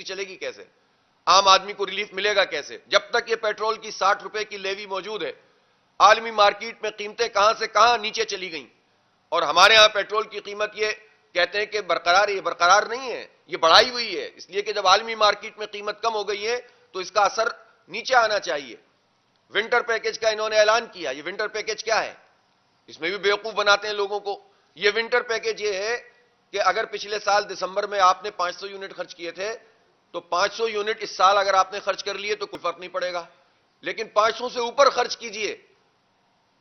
چلے گی کیسے؟ عام آدمی کو ریلیف ملے گا کیسے جب تک یہ پیٹرول کی 60 روپے کی لیوی موجود ہے؟ عالمی مارکیٹ میں قیمتیں کہاں سے کہاں نیچے چلی گئیں، اور ہمارے ہاں پیٹرول کی قیمت یہ کہتے ہیں کہ برقرار ہے، یہ برقرار نہیں ہے، یہ بڑھائی ہوئی ہے، اس لیے کہ جب عالمی مارکیٹ میں قیمت کم ہو گئی ہے تو اس کا اثر نیچے آنا چاہیے۔ ونٹر پیکج کا انہوں نے اعلان کیا، یہ ونٹر پیکج کیا ہے؟ اس میں بھی بیوقوف بناتے ہیں لوگوں کو۔ یہ ونٹر پیکج یہ ہے کہ اگر پچھلے سال دسمبر میں آپ نے 500 یونٹ خرچ کیے تھے تو 500 یونٹ اس سال اگر آپ نے خرچ کر لیے تو کوئی فرق نہیں پڑے گا، لیکن 500 سے اوپر خرچ کیجئے،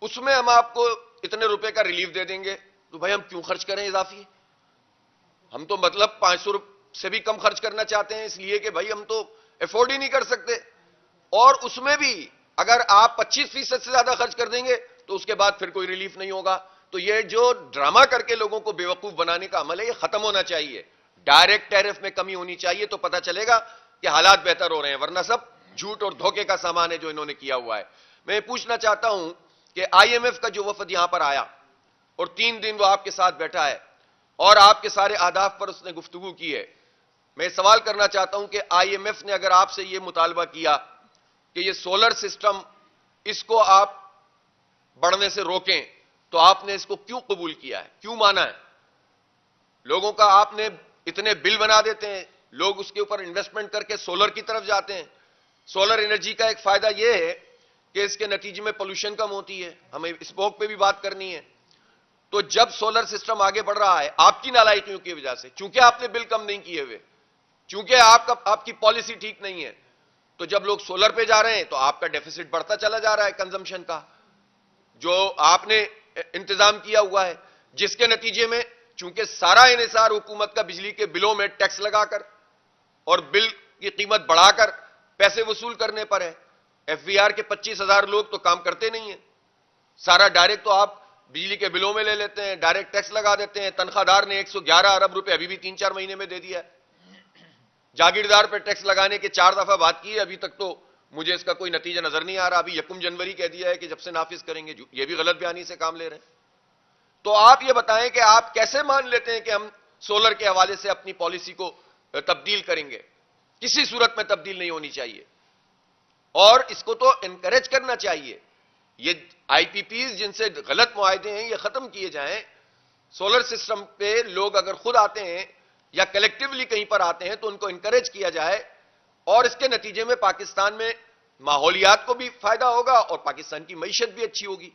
اس میں ہم آپ کو اتنے روپے کا ریلیف دے دیں گے۔ تو بھائی ہم کیوں خرچ کریں اضافی؟ ہم تو مطلب 500 سے بھی کم خرچ کرنا چاہتے ہیں، اس لیے کہ بھائی ہم تو افورڈ ہی نہیں کر سکتے، اور اس میں بھی اگر آپ 25% سے زیادہ خرچ کر دیں گے تو اس کے بعد پھر کوئی ریلیف نہیں ہوگا۔ تو یہ جو ڈرامہ کر کے لوگوں کو بیوقوف بنانے کا عمل ہے، یہ ختم ہونا چاہیے۔ ڈائریکٹ ٹیرف میں کمی ہونی چاہیے تو پتہ چلے گا کہ حالات بہتر ہو رہے ہیں، ورنہ سب جھوٹ اور دھوکے کا سامان ہے جو انہوں نے کیا ہوا ہے۔ میں پوچھنا چاہتا ہوں کہ آئی ایم ایف کا جو وفد یہاں پر آیا اور 3 دن وہ آپ کے ساتھ بیٹھا ہے اور آپ کے سارے اہداف پر اس نے گفتگو کی ہے، میں سوال کرنا چاہتا ہوں کہ آئی ایم ایف نے اگر آپ سے یہ مطالبہ کیا کہ یہ سولر سسٹم اس کو آپ بڑھنے سے روکیں تو آپ نے اس کو کیوں قبول کیا ہے، کیوں مانا ہے؟ لوگوں کا آپ نے اتنے بل بنا دیتے ہیں، لوگ اس کے اوپر انویسٹمنٹ کر کے سولر کی طرف جاتے ہیں۔ سولر انرجی کا ایک فائدہ یہ ہے کہ اس کے نتیجے میں پولوشن کم ہوتی ہے، ہمیں اسموگ پہ بھی بات کرنی ہے۔ تو جب سولر سسٹم آگے بڑھ رہا ہے آپ کی نالائقیوں کی وجہ سے، چونکہ آپ نے بل کم نہیں کیے ہوئے، چونکہ آپ کی پالیسی ٹھیک نہیں ہے، تو جب لوگ سولر پہ جا رہے ہیں تو آپ کا ڈیفیسٹ بڑھتا چلا جا رہا ہے کنزمپشن کا جو آپ نے انتظام کیا ہوا ہے، جس کے نتیجے میں چونکہ سارا انحصار حکومت کا بجلی کے بلوں میں ٹیکس لگا کر اور بل کی قیمت بڑھا کر پیسے وصول کرنے پر ہے۔ ایف وی آر کے 25,000 لوگ تو کام کرتے نہیں ہیں، سارا ڈائریکٹ تو آپ بجلی کے بلوں میں لے لیتے ہیں، ڈائریکٹ ٹیکس لگا دیتے ہیں۔ تنخواہ دار نے 111 ارب روپے ابھی بھی 3-4 مہینے میں دے دیا ہے۔ جاگیردار پہ ٹیکس لگانے کے 4 دفعہ بات کی ہے، ابھی تک تو مجھے اس کا کوئی نتیجہ نظر نہیں آ رہا۔ ابھی 1 جنوری کہہ دیا ہے کہ جب سے نافذ کریں گے، یہ بھی غلط بیانی سے کام لے رہے ہیں۔ تو آپ یہ بتائیں کہ آپ کیسے مان لیتے ہیں کہ ہم سولر کے حوالے سے اپنی پالیسی کو تبدیل کریں گے؟ کسی صورت میں تبدیل نہیں ہونی چاہیے، اور اس کو تو انکریج کرنا چاہیے۔ یہ آئی پی پیز جن سے غلط معاہدے ہیں یہ ختم کیے جائیں۔ سولر سسٹم پہ لوگ اگر خود آتے ہیں یا کلیکٹیولی کہیں پر آتے ہیں تو ان کو انکریج کیا جائے، اور اس کے نتیجے میں پاکستان میں ماحولیات کو بھی فائدہ ہوگا اور پاکستان کی معیشت بھی اچھی ہوگی،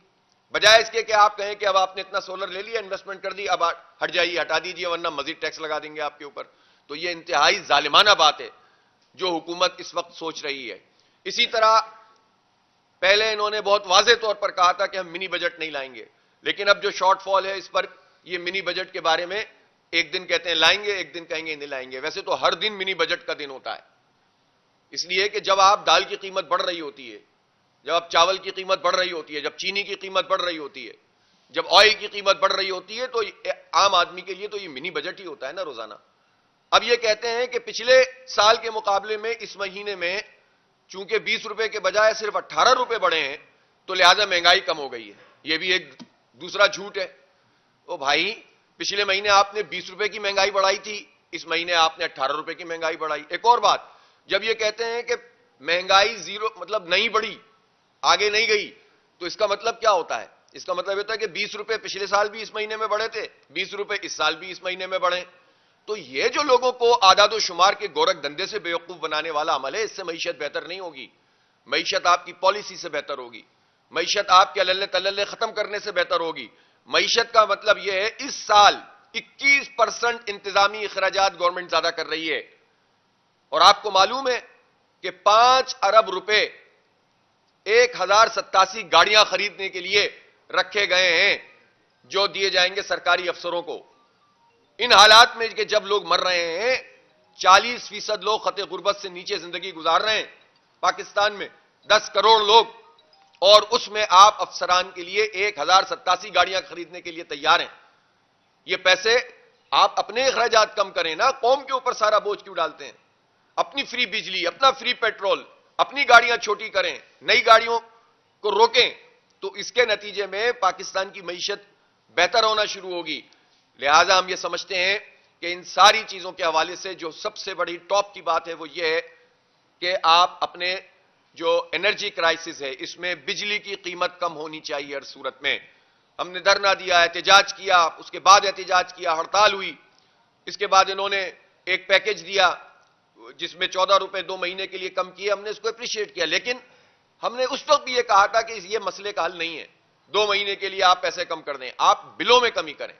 بجائے اس کے کہ آپ کہیں کہ اب آپ نے اتنا سولر لے لیا، انویسٹمنٹ کر دی، اب ہٹ جائیے، ہٹا دیجیے ورنہ مزید ٹیکس لگا دیں گے آپ کے اوپر۔ تو یہ انتہائی ظالمانہ بات ہے جو حکومت اس وقت سوچ رہی ہے۔ اسی طرح پہلے انہوں نے بہت واضح طور پر کہا تھا کہ ہم منی بجٹ نہیں لائیں گے، لیکن اب جو شارٹ فال ہے اس پر یہ منی بجٹ کے بارے میں ایک دن کہتے ہیں لائیں گے، ایک دن کہیں گے نہیں لائیں گے۔ ویسے تو ہر دن منی بجٹ کا دن ہوتا ہے، اس لیے کہ جب آپ دال کی قیمت بڑھ رہی ہوتی ہے، جب آپ چاول کی قیمت بڑھ رہی ہوتی ہے، جب چینی کی قیمت بڑھ رہی ہوتی ہے، جب آئل کی قیمت بڑھ رہی ہوتی ہے، تو عام آدمی کے لیے تو یہ منی بجٹ ہی ہوتا ہے نا روزانہ۔ اب یہ کہتے ہیں کہ پچھلے سال کے مقابلے میں اس مہینے میں چونکہ 20 روپے کے بجائے صرف 18 روپے بڑھے ہیں تو لہذا مہنگائی کم ہو گئی ہے۔ یہ بھی ایک دوسرا جھوٹ ہے۔ تو بھائی پچھلے مہینے آپ نے 20 روپے کی مہنگائی بڑھائی تھی، اس مہینے آپ نے 18 روپے کی مہنگائی بڑھائی۔ ایک اور بات، جب یہ کہتے ہیں کہ مہنگائی زیرو مطلب نہیں بڑھی، آگے نہیں گئی، تو اس کا مطلب کیا ہوتا ہے؟ اس کا مطلب ہوتا ہے کہ 20 روپے پچھلے سال بھی اس مہینے میں بڑھے تھے، 20 روپے اس سال بھی اس مہینے میں بڑھے۔ تو یہ جو لوگوں کو اعداد و شمار کے گورکھ دھندے سے بیوقوف بنانے والا عمل ہے، اس سے معیشت بہتر نہیں ہوگی۔ معیشت آپ کی پالیسی سے بہتر ہوگی، معیشت آپ کے اللہ تللے ختم کرنے سے بہتر ہوگی۔ معیشت کا مطلب یہ ہے اس سال 21% انتظامی اخراجات گورنمنٹ زیادہ کر رہی ہے، اور آپ کو معلوم ہے کہ 5 ارب روپے 1087 گاڑیاں خریدنے کے لیے رکھے گئے ہیں جو دیے جائیں گے سرکاری افسروں کو۔ ان حالات میں کہ جب لوگ مر رہے ہیں، 40% لوگ خط غربت سے نیچے زندگی گزار رہے ہیں پاکستان میں، 10 کروڑ لوگ، اور اس میں آپ افسران کے لیے 1087 گاڑیاں خریدنے کے لیے تیار ہیں۔ یہ پیسے آپ اپنے اخراجات کم کریں نا، قوم کے اوپر سارا بوجھ کیوں ڈالتے ہیں؟ اپنی فری بجلی، اپنا فری پیٹرول، اپنی گاڑیاں چھوٹی کریں، نئی گاڑیوں کو روکیں، تو اس کے نتیجے میں پاکستان کی معیشت بہتر ہونا شروع ہوگی۔ لہذا ہم یہ سمجھتے ہیں کہ ان ساری چیزوں کے حوالے سے جو سب سے بڑی ٹاپ کی بات ہے وہ یہ ہے کہ آپ اپنے جو انرجی کرائسس ہے اس میں بجلی کی قیمت کم ہونی چاہیے ہر صورت میں. ہم نے دھرنا دیا، احتجاج کیا، اس کے بعد احتجاج کیا، ہڑتال ہوئی، اس کے بعد انہوں نے ایک پیکج دیا جس میں 14 روپے 2 مہینے کے لیے کم کیے. ہم نے اس کو اپریشیٹ کیا، لیکن ہم نے اس وقت بھی یہ کہا تھا کہ یہ مسئلے کا حل نہیں ہے 2 مہینے کے لیے آپ پیسے کم کر دیں، آپ بلوں میں کمی کریں.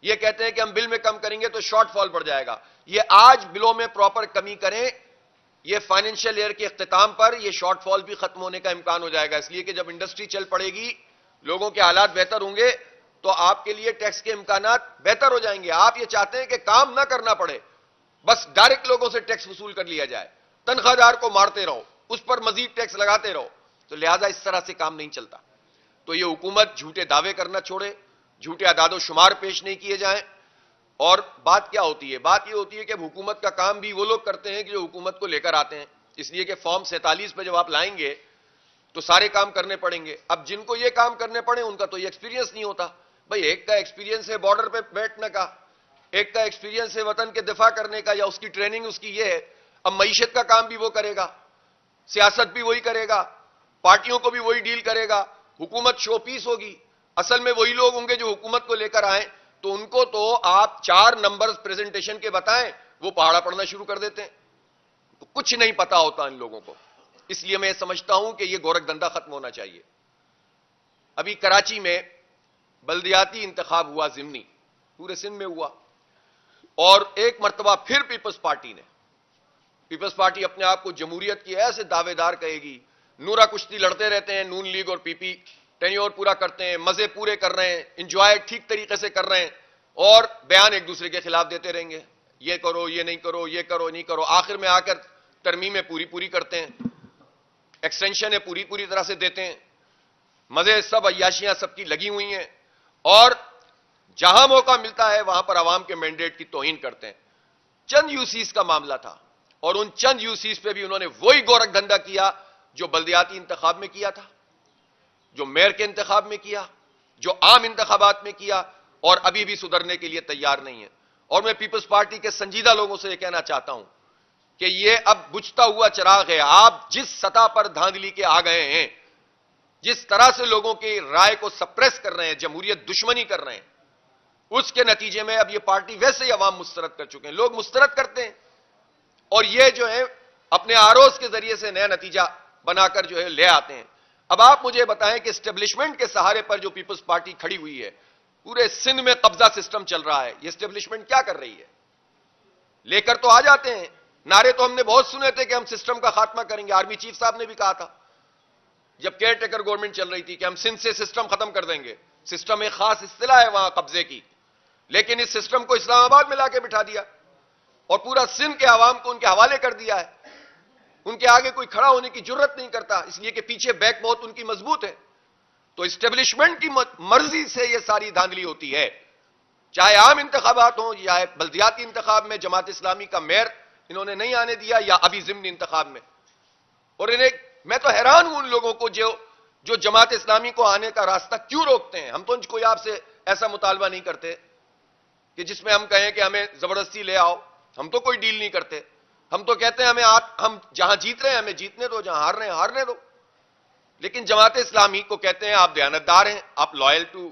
یہ کہتے ہیں کہ ہم بل میں کم کریں گے تو شارٹ فال بڑھ جائے گا. یہ آج بلوں میں پراپر کمی کریں، یہ فائنینشیل ایئر کے اختتام پر یہ شارٹ فال بھی ختم ہونے کا امکان ہو جائے گا. اس لیے کہ جب انڈسٹری چل پڑے گی، لوگوں کے حالات بہتر ہوں گے تو آپ کے لیے ٹیکس کے امکانات بہتر ہو جائیں گے. آپ یہ چاہتے ہیں کہ کام نہ کرنا پڑے، بس ڈائریکٹ لوگوں سے ٹیکس وصول کر لیا جائے، تنخواہ دار کو مارتے رہو، اس پر مزید ٹیکس لگاتے رہو. تو لہذا اس طرح سے کام نہیں چلتا. تو یہ حکومت جھوٹے دعوے کرنا چھوڑے، جھوٹے اعداد و شمار پیش نہیں کیے جائیں. اور بات کیا ہوتی ہے؟ بات یہ ہوتی ہے کہ حکومت کا کام بھی وہ لوگ کرتے ہیں کہ جو حکومت کو لے کر آتے ہیں. اس لیے کہ فارم 47 پہ جب آپ لائیں گے تو سارے کام کرنے پڑیں گے. اب جن کو یہ کام کرنے پڑے ان کا تو یہ ایکسپیرینس نہیں ہوتا. بھئی ایک کا ایکسپیرینس ہے بارڈر پہ بیٹھنے کا، ایک کا ایکسپیرینس ہے وطن کے دفاع کرنے کا، یا اس کی ٹریننگ اس کی یہ ہے. اب معیشت کا کام بھی وہ کرے گا، سیاست بھی وہی کرے گا، پارٹیوں کو بھی وہی ڈیل کرے گا، حکومت شو پیس ہوگی. اصل میں وہی لوگ ہوں گے جو حکومت کو لے کر آئیں، تو ان کو تو آپ 4 نمبرز پریزنٹیشن کے بتائیں وہ پہاڑا پڑھنا شروع کر دیتے ہیں. تو کچھ نہیں پتا ہوتا ان لوگوں کو. اس لیے میں سمجھتا ہوں کہ یہ گورکھ دھندا ختم ہونا چاہیے. ابھی کراچی میں بلدیاتی انتخاب ہوا ضمنی، پورے سندھ میں ہوا، اور ایک مرتبہ پھر پیپلز پارٹی اپنے آپ کو جمہوریت کی ایسے دعوے دار کہے گی. نورا کشتی لڑتے رہتے ہیں نون لیگ اور پی پی، ٹینیور پورا کرتے ہیں، مزے پورے کر رہے ہیں، انجوائے ٹھیک طریقے سے کر رہے ہیں، اور بیان ایک دوسرے کے خلاف دیتے رہیں گے، یہ کرو یہ نہیں کرو، یہ کرو نہیں کرو. آخر میں آ کر ترمیمیں پوری کرتے ہیں، ایکسٹینشن پوری طرح سے دیتے ہیں، مزے سب عیاشیاں سب کی لگی ہوئی ہیں، اور جہاں موقع ملتا ہے وہاں پر عوام کے مینڈیٹ کی توہین کرتے ہیں. چند یوسیز کا معاملہ تھا، اور ان چند یوسیز پہ بھی انہوں نے وہی گورکھ دھندا کیا جو بلدیاتی انتخاب میں کیا تھا، جو میئر کے انتخاب میں کیا، جو عام انتخابات میں کیا، اور ابھی بھی سدھرنے کے لیے تیار نہیں ہے. اور میں پیپلز پارٹی کے سنجیدہ لوگوں سے یہ کہنا چاہتا ہوں کہ یہ اب بجھتا ہوا چراغ ہے. آپ جس سطح پر دھاندلی کے آ گئے ہیں، جس طرح سے لوگوں کی رائے کو سپریس کر رہے ہیں، جمہوریت دشمنی کر رہے ہیں، اس کے نتیجے میں اب یہ پارٹی ویسے ہی عوام مسترد کر چکے ہیں. لوگ مسترد کرتے ہیں، اور یہ جو ہے اپنے آروز کے ذریعے سے نیا نتیجہ بنا کر جو ہے لے آتے ہیں. اب آپ مجھے بتائیں کہ اسٹیبلشمنٹ کے سہارے پر جو پیپلز پارٹی کھڑی ہوئی ہے، پورے سندھ میں قبضہ سسٹم چل رہا ہے، یہ اسٹیبلشمنٹ کیا کر رہی ہے؟ لے کر تو آ جاتے ہیں نعرے، تو ہم نے بہت سنے تھے کہ ہم سسٹم کا خاتمہ کریں گے. آرمی چیف صاحب نے بھی کہا تھا جب کیئر ٹیکر گورنمنٹ چل رہی تھی کہ ہم سندھ سے سسٹم ختم کر دیں گے. سسٹم ایک خاص اصطلاح ہے وہاں قبضے کی، لیکن اس سسٹم کو اسلام آباد میں لا کے بٹھا دیا اور پورا سندھ کے عوام کو ان کے حوالے کر دیا ہے. ان کے آگے کوئی کھڑا ہونے کی جرت نہیں کرتا، اس لیے کہ پیچھے بیک بہت ان کی مضبوط ہے. تو اسٹیبلشمنٹ کی مرضی سے یہ ساری دھاندلی ہوتی ہے، چاہے عام انتخابات ہوں یا بلدیاتی انتخاب میں جماعت اسلامی کا میئر انہوں نے نہیں آنے دیا، یا ابھی ضمنی انتخاب میں. اور میں تو حیران ہوں ان لوگوں کو جو جماعت اسلامی کو آنے کا راستہ کیوں روکتے ہیں. ہم تو کوئی آپ سے ایسا مطالبہ نہیں کرتے کہ جس میں ہم کہیں کہ ہمیں زبردستی لے آؤ. ہم تو کوئی ڈیل نہیں کرتے. ہم تو کہتے ہیں ہم جہاں جیت رہے ہیں ہمیں جیتنے دو، جہاں ہارنے دو. لیکن جماعت اسلامی کو کہتے ہیں آپ دیانتدار ہیں، آپ لائل ٹو